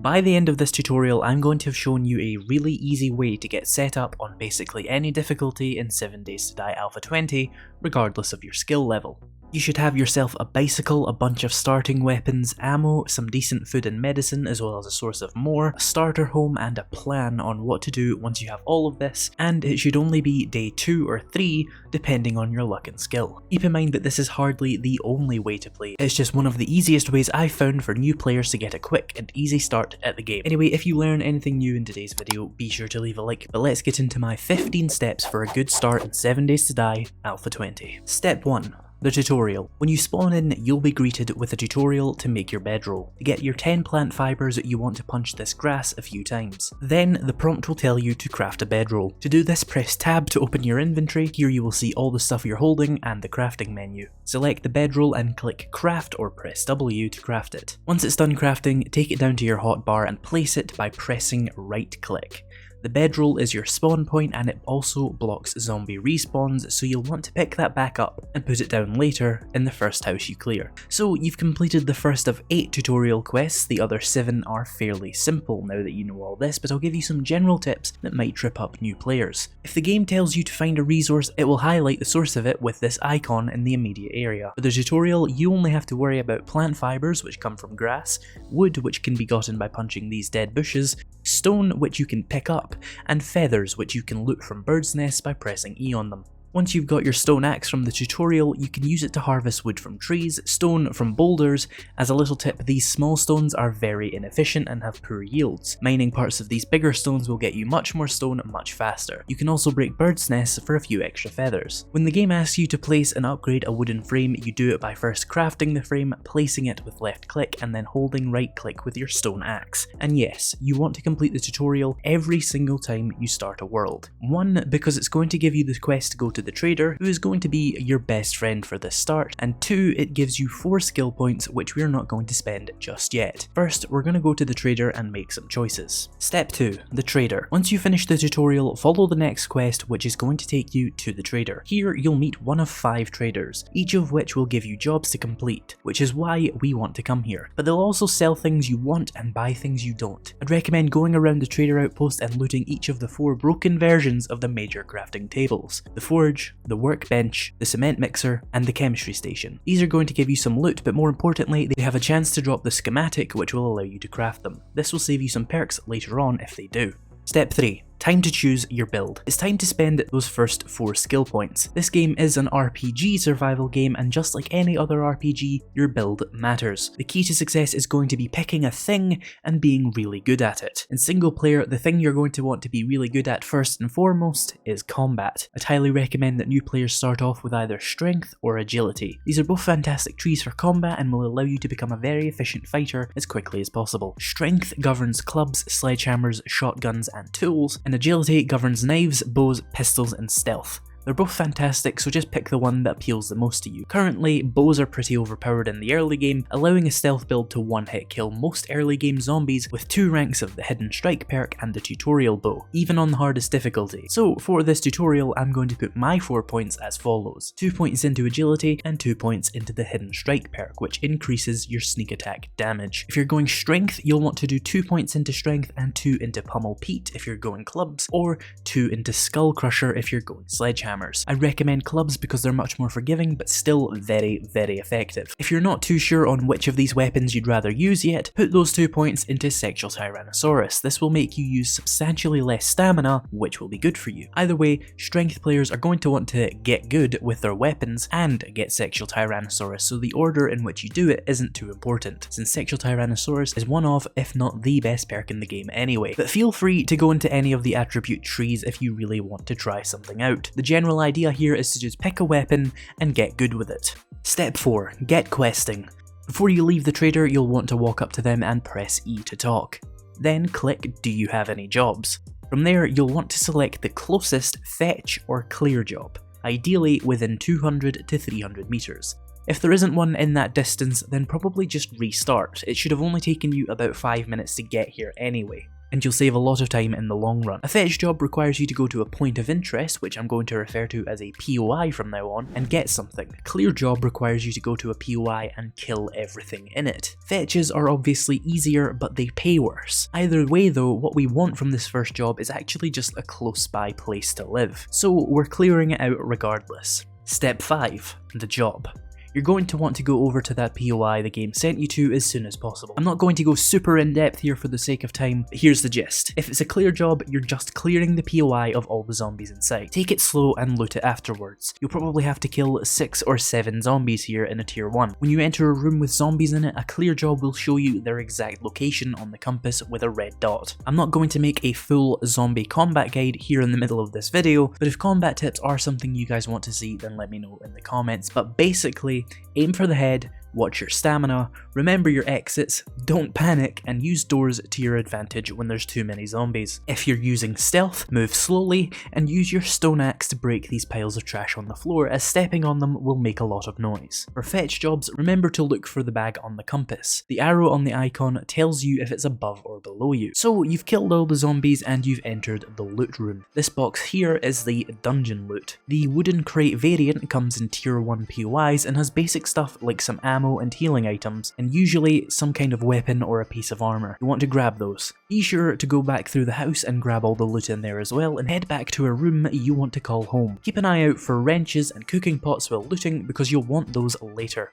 By the end of this tutorial, I'm going to have shown you a really easy way to get set up on basically any difficulty in 7 Days to Die Alpha 20, regardless of your skill level. You should have yourself a bicycle, a bunch of starting weapons, ammo, some decent food and medicine, as well as a source of more, a starter home, and a plan on what to do once you have all of this, and it should only be day 2 or 3, depending on your luck and skill. Keep in mind that this is hardly the only way to play, it's just one of the easiest ways I've found for new players to get a quick and easy start at the game. Anyway, if you learn anything new in today's video, be sure to leave a like, but let's get into my 15 steps for a good start in 7 Days to Die Alpha 20. Step 1. The tutorial. When you spawn in, you'll be greeted with a tutorial to make your bedroll. To get your 10 plant fibers, you want to punch this grass a few times. Then the prompt will tell you to craft a bedroll. To do this, press tab to open your inventory. Here you will see all the stuff you're holding and the crafting menu. Select the bedroll and click craft or press W to craft it. Once it's done crafting, take it down to your hotbar and place it by pressing right click. The bedroll is your spawn point and it also blocks zombie respawns, so you'll want to pick that back up and put it down later in the first house you clear. So you've completed the first of 8 tutorial quests, the other 7 are fairly simple now that you know all this, but I'll give you some general tips that might trip up new players. If the game tells you to find a resource, it will highlight the source of it with this icon in the immediate area. For the tutorial, you only have to worry about plant fibers, which come from grass, wood, which can be gotten by punching these dead bushes, stone, which you can pick up, and feathers, which you can loot from birds' nests by pressing E on them. Once you've got your stone axe from the tutorial, you can use it to harvest wood from trees, stone from boulders. As a little tip, these small stones are very inefficient and have poor yields. Mining parts of these bigger stones will get you much more stone much faster. You can also break birds' nests for a few extra feathers. When the game asks you to place and upgrade a wooden frame, you do it by first crafting the frame, placing it with left click, and then holding right click with your stone axe. And yes, you want to complete the tutorial every single time you start a world. 1, because it's going to give you the quest to go to the trader, who is going to be your best friend for this start, and 2, it gives you 4 skill points which we're not going to spend just yet. First, we're going to go to the trader and make some choices. Step 2. The trader. Once you finish the tutorial, follow the next quest, which is going to take you to the trader. Here you'll meet one of 5 traders, each of which will give you jobs to complete, which is why we want to come here. But they'll also sell things you want and buy things you don't. I'd recommend going around the trader outpost and looting each of the 4 broken versions of the major crafting tables: the forge, the workbench, the cement mixer, and the chemistry station. These are going to give you some loot, but more importantly, they have a chance to drop the schematic which will allow you to craft them. This will save you some perks later on if they do. Step 3. Time to choose your build. It's time to spend those first 4 skill points. This game is an RPG survival game, and just like any other RPG, your build matters. The key to success is going to be picking a thing and being really good at it. In single player, the thing you're going to want to be really good at first and foremost is combat. I'd highly recommend that new players start off with either strength or agility. These are both fantastic trees for combat and will allow you to become a very efficient fighter as quickly as possible. Strength governs clubs, sledgehammers, shotguns, and tools, and agility governs knives, bows, pistols, and stealth. They're both fantastic, so just pick the one that appeals the most to you. Currently, bows are pretty overpowered in the early game, allowing a stealth build to one-hit kill most early game zombies with 2 ranks of the hidden strike perk and the tutorial bow, even on the hardest difficulty. So for this tutorial, I'm going to put my 4 points as follows: 2 points into agility and 2 points into the hidden strike perk, which increases your sneak attack damage. If you're going strength, you'll want to do 2 points into strength and 2 into pummel Pete if you're going clubs, or 2 into skull crusher if you're going sledgehammer. I recommend clubs because they're much more forgiving, but still very, very effective. If you're not too sure on which of these weapons you'd rather use yet, put those 2 points into Sexual Tyrannosaurus. This will make you use substantially less stamina, which will be good for you. Either way, strength players are going to want to get good with their weapons and get Sexual Tyrannosaurus, so the order in which you do it isn't too important, since Sexual Tyrannosaurus is one of, if not the best perk in the game anyway. But feel free to go into any of the attribute trees if you really want to try something out. The general idea here is to just pick a weapon and get good with it. Step 4. Get questing. Before you leave the trader, you'll want to walk up to them and press E to talk. Then click "Do you have any jobs?" From there, you'll want to select the closest fetch or clear job, ideally within 200 to 300 meters. If there isn't one in that distance, then probably just restart. It should have only taken you about 5 minutes to get here anyway. and you'll save a lot of time in the long run. A fetch job requires you to go to a point of interest, which I'm going to refer to as a POI from now on, and get something. A clear job requires you to go to a POI and kill everything in it. Fetches are obviously easier, but they pay worse. Either way though, what we want from this first job is actually just a close by place to live, so we're clearing it out regardless. Step 5. The job. You're going to want to go over to that POI the game sent you to as soon as possible. I'm not going to go super in depth here for the sake of time, but here's the gist. If it's a clear job, you're just clearing the POI of all the zombies in sight. Take it slow and loot it afterwards. You'll probably have to kill 6 or 7 zombies here in a tier 1. When you enter a room with zombies in it, a clear job will show you their exact location on the compass with a red dot. I'm not going to make a full zombie combat guide here in the middle of this video, but if combat tips are something you guys want to see, then let me know in the comments. But basically, aim for the head, watch your stamina, remember your exits, don't panic, and use doors to your advantage when there's too many zombies. If you're using stealth, move slowly, and use your stone axe to break these piles of trash on the floor, as stepping on them will make a lot of noise. For fetch jobs, remember to look for the bag on the compass. The arrow on the icon tells you if it's above or below you. So you've killed all the zombies and you've entered the loot room. This box here is the dungeon loot. The wooden crate variant comes in tier 1 POIs and has basic stuff like some ammo and healing items, and usually some kind of weapon or a piece of armor. You want to grab those. Be sure to go back through the house and grab all the loot in there as well, and head back to a room you want to call home. Keep an eye out for wrenches and cooking pots while looting because you'll want those later.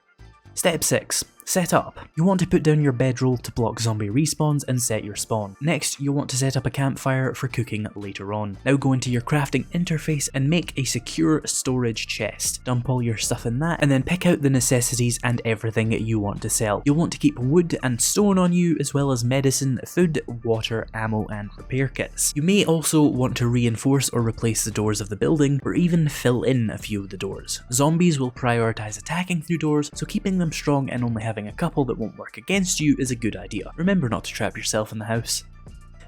Step 6. Set up. You want to put down your bedroll to block zombie respawns and set your spawn. Next, you'll want to set up a campfire for cooking later on. Now go into your crafting interface and make a secure storage chest. Dump all your stuff in that and then pick out the necessities and everything you want to sell. You'll want to keep wood and stone on you as well as medicine, food, water, ammo and repair kits. You may also want to reinforce or replace the doors of the building or even fill in a few of the doors. Zombies will prioritize attacking through doors, so keeping them strong and only having a couple that won't work against you is a good idea. Remember not to trap yourself in the house.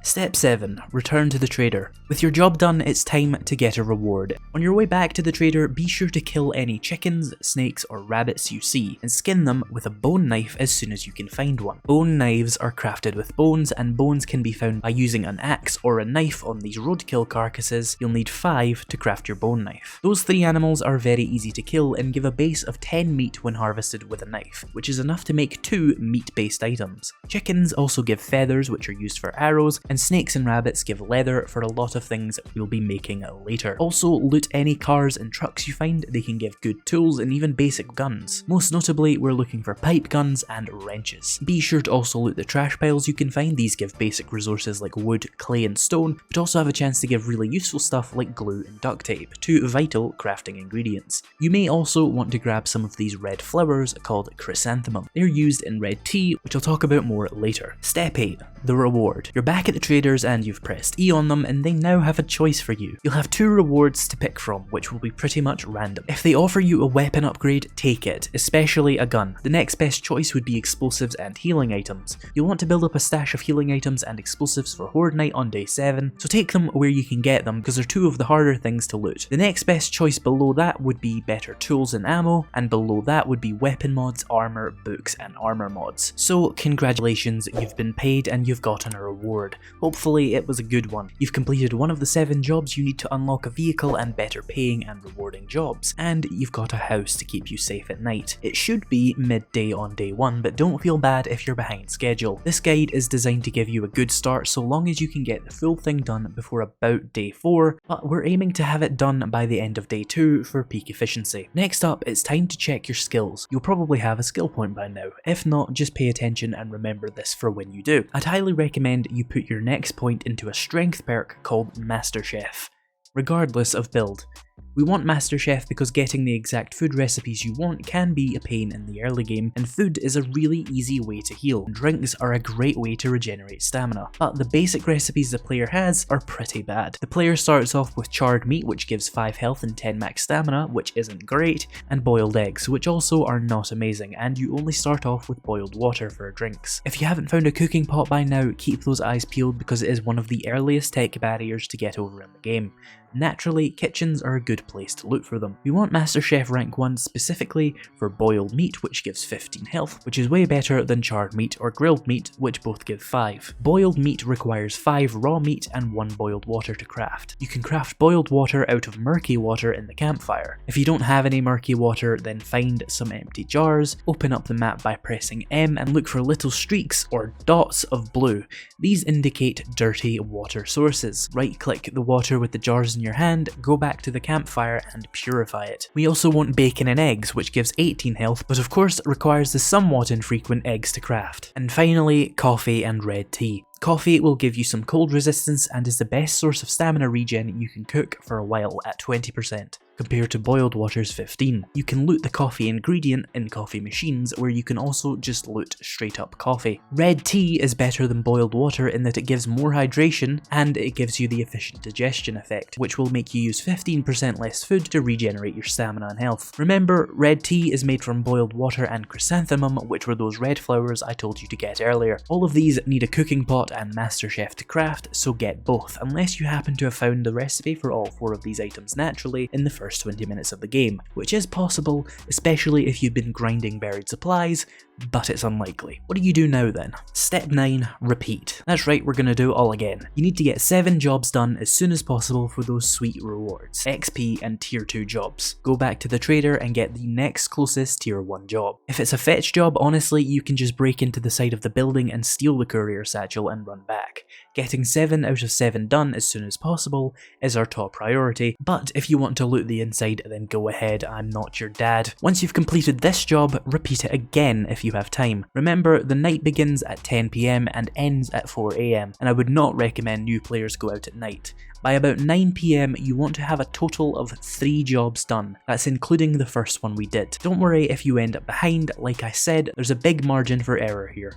Step 7. Return to the trader. With your job done, it's time to get a reward. On your way back to the trader, be sure to kill any chickens, snakes or rabbits you see, and skin them with a bone knife as soon as you can find one. Bone knives are crafted with bones, and bones can be found by using an axe or a knife on these roadkill carcasses. You'll need 5 to craft your bone knife. Those 3 animals are very easy to kill and give a base of 10 meat when harvested with a knife, which is enough to make 2 meat-based items. Chickens also give feathers, which are used for arrows, and snakes and rabbits give leather for a lot of things we'll be making later. Also, loot any cars and trucks you find. They can give good tools and even basic guns. Most notably, we're looking for pipe guns and wrenches. Be sure to also loot the trash piles you can find. These give basic resources like wood, clay and stone, but also have a chance to give really useful stuff like glue and duct tape, 2 vital crafting ingredients. You may also want to grab some of these red flowers called chrysanthemum. They're used in red tea, which I'll talk about more later. Step 8. The reward. You're back at the traders and you've pressed E on them and they now have a choice for you. You'll have 2 rewards to pick from, which will be pretty much random. If they offer you a weapon upgrade, take it, especially a gun. The next best choice would be explosives and healing items. You'll want to build up a stash of healing items and explosives for Horde Night on day 7, so take them where you can get them because they're 2 of the harder things to loot. The next best choice below that would be better tools and ammo, and below that would be weapon mods, armor, books and armor mods. So congratulations, you've been paid and you've gotten a reward. Hopefully it was a good one. You've completed one of the 7 jobs you need to unlock a vehicle and better paying and rewarding jobs, and you've got a house to keep you safe at night. It should be midday on day 1, but don't feel bad if you're behind schedule. This guide is designed to give you a good start so long as you can get the full thing done before about day 4, but we're aiming to have it done by the end of day 2 for peak efficiency. Next up, it's time to check your skills. You'll probably have a skill point by now. If not, just pay attention and remember this for when you do. I'd highly recommend you put your next point into a strength perk called Master Chef, regardless of build. We want Master Chef because getting the exact food recipes you want can be a pain in the early game, and food is a really easy way to heal. Drinks are a great way to regenerate stamina, but the basic recipes the player has are pretty bad. The player starts off with charred meat, which gives 5 health and 10 max stamina, which isn't great, and boiled eggs, which also are not amazing, and you only start off with boiled water for drinks. If you haven't found a cooking pot by now, keep those eyes peeled because it is one of the earliest tech barriers to get over in the game. Naturally, kitchens are a good place to look for them. We want Master Chef rank 1 specifically for boiled meat, which gives 15 health, which is way better than charred meat or grilled meat, which both give 5. Boiled meat requires 5 raw meat and 1 boiled water to craft. You can craft boiled water out of murky water in the campfire. If you don't have any murky water, then find some empty jars, open up the map by pressing M and look for little streaks or dots of blue. These indicate dirty water sources. Right click the water with the jars in your hand, go back to the campfire and purify it. We also want bacon and eggs, which gives 18 health, but of course requires the somewhat infrequent eggs to craft. And finally, coffee and red tea. Coffee will give you some cold resistance and is the best source of stamina regen you can cook for a while at 20%. Compared to boiled water's 15. You can loot the coffee ingredient in coffee machines, where you can also just loot straight up coffee. Red tea is better than boiled water in that it gives more hydration and it gives you the efficient digestion effect, which will make you use 15% less food to regenerate your stamina and health. Remember, red tea is made from boiled water and chrysanthemum, which were those red flowers I told you to get earlier. All of these need a cooking pot and Master Chef to craft, so get both, unless you happen to have found the recipe for all 4 of these items naturally in the first 20 minutes of the game, which is possible, especially if you've been grinding buried supplies, but it's unlikely. What do you do now then? Step 9, repeat. That's right, we're gonna do it all again. You need to get 7 jobs done as soon as possible for those sweet rewards, XP and tier 2 jobs. Go back to the trader and get the next closest tier 1 job. If it's a fetch job, honestly, you can just break into the side of the building and steal the courier satchel and run back. Getting 7 out of 7 done as soon as possible is our top priority, but if you want to loot the inside, then go ahead, I'm not your dad. Once you've completed this job, repeat it again if you have time. Remember, the night begins at 10 PM and ends at 4 AM, and I would not recommend new players go out at night. By about 9 PM, you want to have a total of 3 jobs done. That's including the first one we did. Don't worry if you end up behind, like I said, there's a big margin for error here.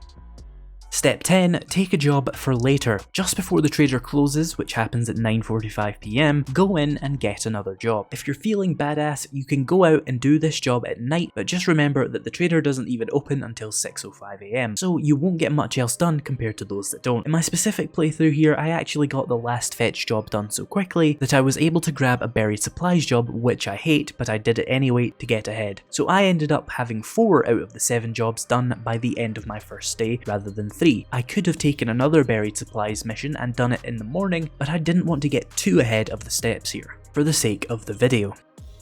Step 10, take a job for later. Just before the trader closes, which happens at 9:45 PM, go in and get another job. If you're feeling badass, you can go out and do this job at night, but just remember that the trader doesn't even open until 6:05 AM, so you won't get much else done compared to those that don't. In my specific playthrough here, I actually got the last fetch job done so quickly that I was able to grab a buried supplies job, which I hate, but I did it anyway to get ahead. So I ended up having 4 out of the 7 jobs done by the end of my first day, rather than 3. I could have taken another buried supplies mission and done it in the morning, but I didn't want to get too ahead of the steps here, for the sake of the video.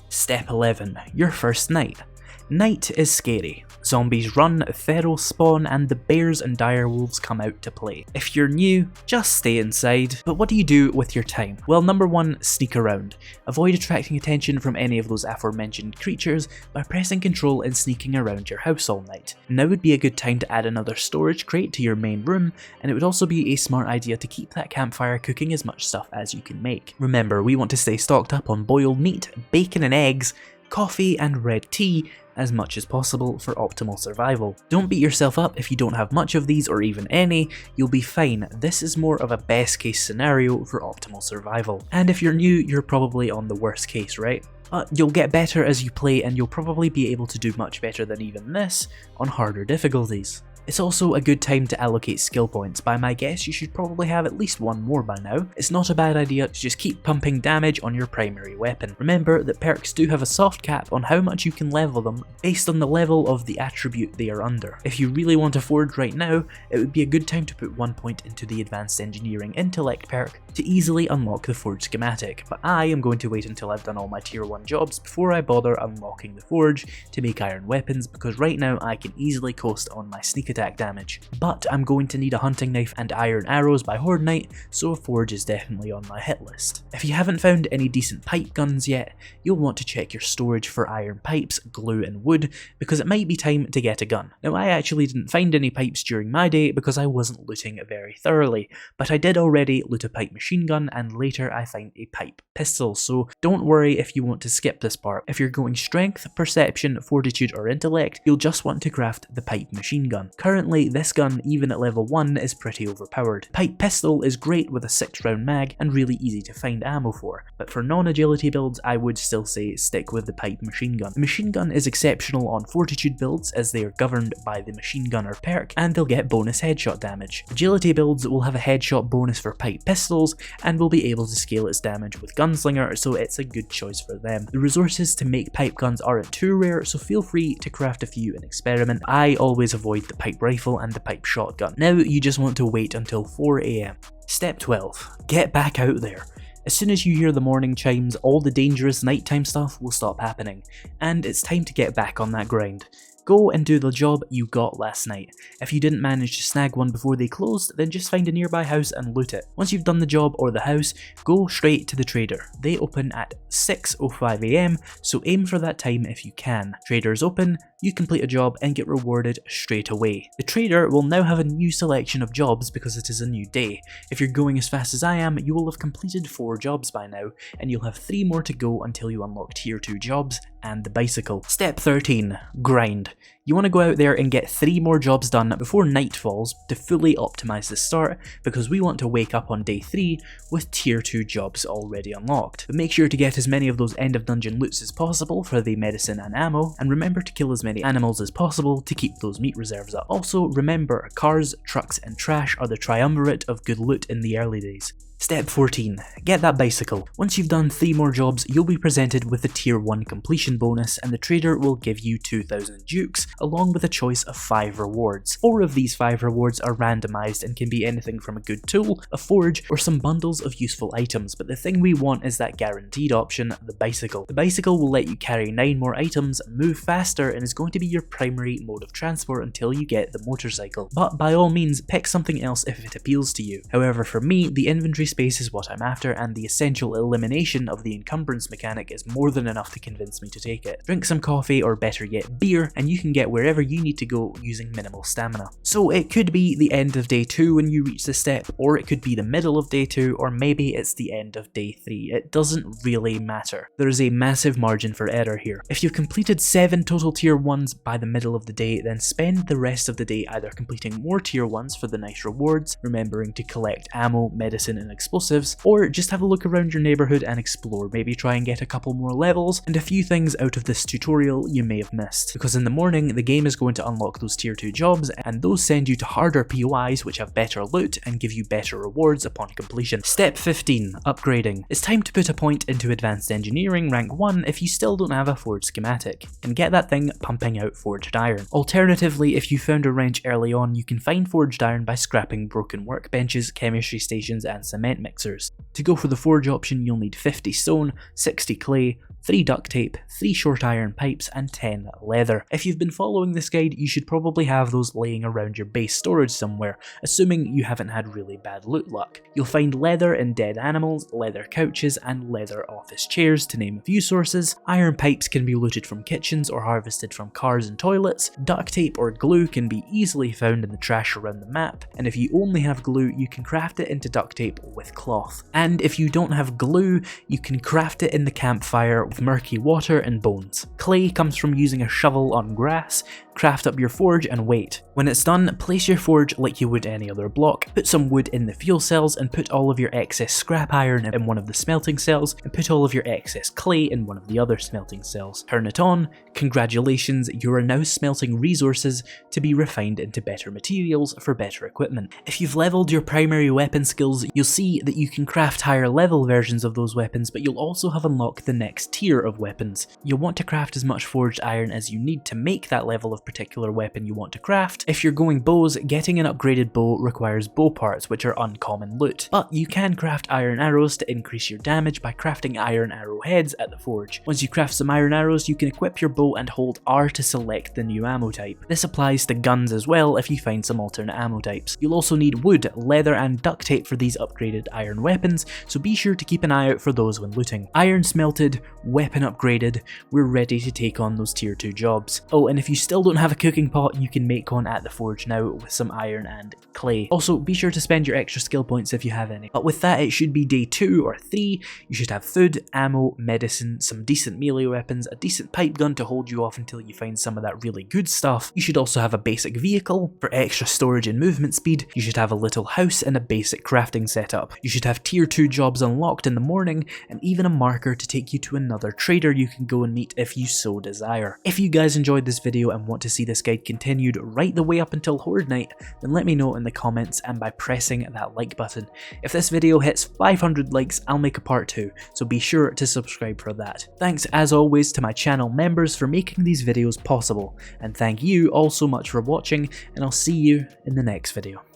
Step 11, your first night. Night is scary. Zombies run, ferals spawn, and the bears and direwolves come out to play. If you're new, just stay inside. But what do you do with your time? Well, number 1, sneak around. Avoid attracting attention from any of those aforementioned creatures by pressing Control and sneaking around your house all night. Now would be a good time to add another storage crate to your main room, and it would also be a smart idea to keep that campfire cooking as much stuff as you can make. Remember, we want to stay stocked up on boiled meat, bacon and eggs, coffee and red tea, as much as possible for optimal survival. Don't beat yourself up if you don't have much of these or even any, you'll be fine. This is more of a best case scenario for optimal survival. And if you're new, you're probably on the worst case, right? But you'll get better as you play and you'll probably be able to do much better than even this on harder difficulties. It's also a good time to allocate skill points. By my guess, you should probably have at least 1 more by now. It's not a bad idea to just keep pumping damage on your primary weapon. Remember that perks do have a soft cap on how much you can level them based on the level of the attribute they are under. If you really want to forge right now, it would be a good time to put 1 point into the Advanced Engineering Intellect perk to easily unlock the forge schematic, but I am going to wait until I've done all my tier 1 jobs before I bother unlocking the forge to make iron weapons, because right now I can easily coast on my sneak attack damage. But I'm going to need a hunting knife and iron arrows by Horde Night, so a forge is definitely on my hit list. If you haven't found any decent pipe guns yet, you'll want to check your storage for iron pipes, glue and wood, because it might be time to get a gun. Now I actually didn't find any pipes during my day because I wasn't looting very thoroughly, but I did already loot a pipe machine gun and later I found a pipe pistol, so don't worry if you want to skip this part. If you're going strength, perception, fortitude or intellect, you'll just want to craft the pipe machine gun. currently this gun, even at level 1, is pretty overpowered. Pipe pistol is great with a 6-round mag and really easy to find ammo for, but for non-agility builds I would still say stick with the pipe machine gun. The machine gun is exceptional on fortitude builds as they are governed by the machine gunner perk and they'll get bonus headshot damage. Agility builds will have a headshot bonus for pipe pistols and will be able to scale its damage with gunslinger, so it's a good choice for them. The resources to make pipe guns aren't too rare, so feel free to craft a few and experiment. I always avoid the pipe rifle and the pipe shotgun. Now you just want to wait until 4 AM. Step 12. Get back out there. As soon as you hear the morning chimes, all the dangerous nighttime stuff will stop happening, and it's time to get back on that grind. Go and do the job you got last night. If you didn't manage to snag one before they closed, then just find a nearby house and loot it. Once you've done the job or the house, go straight to the trader. They open at 6:05 AM, so aim for that time if you can. Traders open, you complete a job and get rewarded straight away. The trader will now have a new selection of jobs because it is a new day. If you're going as fast as I am, you will have completed 4 jobs by now, and you'll have 3 more to go until you unlock tier 2 jobs and the bicycle. Step 13. Grind. You want to go out there and get 3 more jobs done before night falls to fully optimize the start, because we want to wake up on day 3 with tier 2 jobs already unlocked. But make sure to get as many of those end of dungeon loots as possible for the medicine and ammo, and remember to kill as many animals as possible to keep those meat reserves up. Also remember, cars, trucks and trash are the triumvirate of good loot in the early days. Step 14. Get that bicycle. Once you've done 3 more jobs, you'll be presented with the tier 1 completion bonus, and the trader will give you 2,000 dukes, along with a choice of 5 rewards. 4 of these 5 rewards are randomized and can be anything from a good tool, a forge, or some bundles of useful items, but the thing we want is that guaranteed option, the bicycle. The bicycle will let you carry 9 more items, move faster, and is going to be your primary mode of transport until you get the motorcycle. But by all means, pick something else if it appeals to you. However, for me, the inventory space is what I'm after, and the essential elimination of the encumbrance mechanic is more than enough to convince me to take it. Drink some coffee, or better yet beer, and you can get wherever you need to go using minimal stamina. So it could be the end of day 2 when you reach this step, or it could be the middle of day 2, or maybe it's the end of day 3. It doesn't really matter. There is a massive margin for error here. If you've completed 7 total tier 1s by the middle of the day, then spend the rest of the day either completing more tier 1s for the nice rewards, remembering to collect ammo, medicine and explosives, or just have a look around your neighborhood and explore, maybe try and get a couple more levels and a few things out of this tutorial you may have missed, because in the morning the game is going to unlock those tier 2 jobs, and those send you to harder POIs which have better loot and give you better rewards upon completion. Step 15. Upgrading. It's time to put a point into advanced engineering rank 1 if you still don't have a forge schematic, and get that thing pumping out forged iron. Alternatively, if you found a wrench early on, you can find forged iron by scrapping broken workbenches, chemistry stations and cement mixers. To go for the forge option, you'll need 50 stone, 60 clay, 3 duct tape, 3 short iron pipes and 10 leather. If you've been following this guide, you should probably have those laying around your base storage somewhere, assuming you haven't had really bad loot luck. You'll find leather in dead animals, leather couches and leather office chairs, to name a few sources. Iron pipes can be looted from kitchens or harvested from cars and toilets. Duct tape or glue can be easily found in the trash around the map, and if you only have glue, you can craft it into duct tape with cloth. And if you don't have glue, you can craft it in the campfire with murky water and bones. Clay comes from using a shovel on grass. Craft up your forge and wait. When it's done, place your forge like you would any other block, put some wood in the fuel cells and put all of your excess scrap iron in one of the smelting cells, and put all of your excess clay in one of the other smelting cells. Turn it on. Congratulations, you are now smelting resources to be refined into better materials for better equipment. If you've leveled your primary weapon skills, you'll see that you can craft higher level versions of those weapons, but you'll also have unlocked the next tier of weapons. You'll want to craft as much forged iron as you need to make that level of particular weapon you want to craft. If you're going bows, getting an upgraded bow requires bow parts, which are uncommon loot, but you can craft iron arrows to increase your damage by crafting iron arrow heads at the forge. Once you craft some iron arrows, you can equip your bow and hold R to select the new ammo type. This applies to guns as well if you find some alternate ammo types. You'll also need wood, leather and duct tape for these upgraded iron weapons, so be sure to keep an eye out for those when looting. Iron smelted, weapon upgraded, we're ready to take on those tier 2 jobs. Oh, and if you still don't have a cooking pot, you can make one at the forge now with some iron and clay. Also, be sure to spend your extra skill points if you have any. But with that, it should be day 2 or 3. You should have food, ammo, medicine, some decent melee weapons, a decent pipe gun to hold you off until you find some of that really good stuff. You should also have a basic vehicle for extra storage and movement speed. You should have a little house and a basic crafting setup. You should have tier 2 jobs unlocked in the morning, and even a marker to take you to another trader you can go and meet if you so desire. If you guys enjoyed this video and want to see this guide continued right the way up until Horde Night, then let me know in the comments and by pressing that like button. If this video hits 500 likes, I'll make a part 2, so be sure to subscribe for that. Thanks as always to my channel members for making these videos possible, and thank you all so much for watching, and I'll see you in the next video.